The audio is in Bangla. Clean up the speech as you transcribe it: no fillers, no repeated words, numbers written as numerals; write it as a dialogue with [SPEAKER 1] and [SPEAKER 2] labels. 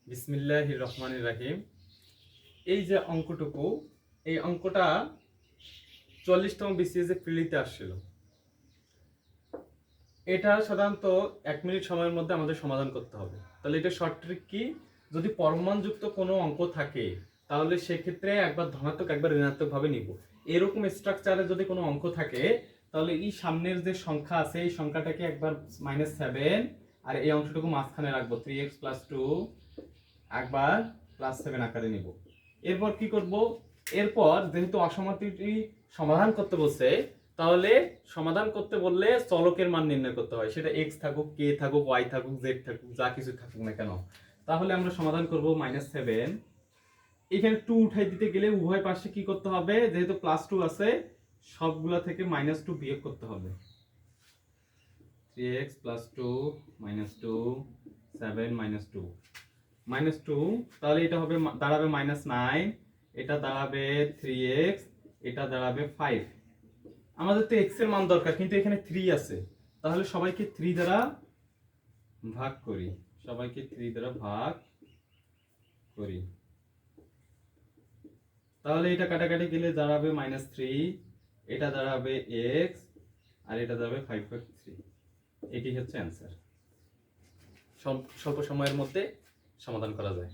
[SPEAKER 1] বিসমিল্লাহির রহমানির রহিম। এই যে অঙ্কটুকু, এই অঙ্কটা 40তম বিসিএস এ প্রিলিতে আসছিল। এটা সাধারণত 1 মিনিট সময়ের মধ্যে আমাদের সমাধান করতে হবে। তাহলে এটা শর্ট ট্রিক কি, যদি পরমাণযুক্ত কোনো অঙ্ক থাকে তাহলে সেক্ষেত্রে একবার ধনাত্মক একবার ঋণাত্মক ভাবে নিব। এরকম স্ট্রাকচারে যদি কোনো অঙ্ক থাকে তাহলে এই সামনের যে সংখ্যা আছে এই সংখ্যাটাকে একবার -7 আর এই অংশটুকু মাঝখানে রাখবো 3x + 2 একবার +7 আকারে নিব। এরপর কি করব, এরপর যেহেতু অসমাতিটি সমাধান করতে বলছে তাহলে সমাধান করতে বললে চলকের মান নির্ণয় করতে হয়, সেটা x থাকুক, k থাকুক, y থাকুক, z থাকুক, যা কিছু থাকুক না কেন। তাহলে আমরা সমাধান করব -7। এখানে 2 উঠাই দিতে গেলে উভয় পাশে কি করতে হবে, যেহেতু +2 আছে সবগুলা থেকে -2 বিয়োগ করতে হবে। 3x + 2 -2 7 -2 -2, তাহলে এটা হবে দাঁড়াবে -9, এটা দাঁড়াবে 3x, এটা দাঁড়াবে 5। আমাদের তো x এর মান দরকার কিন্তু এখানে 3 আছে, তাহলে সবাইকে 3 দ্বারা ভাগ করি, সবাইকে 3 দ্বারা ভাগ করি। তাহলে এটা কাটাকাটি গেলে দাঁড়াবে -3, এটা দাঁড়াবে x আর এটা দাঁড়াবে 5/3। এটি হচ্ছে অ্যান্সার। স্বল্প সময়ের মধ্যে সমাধান করা যায়।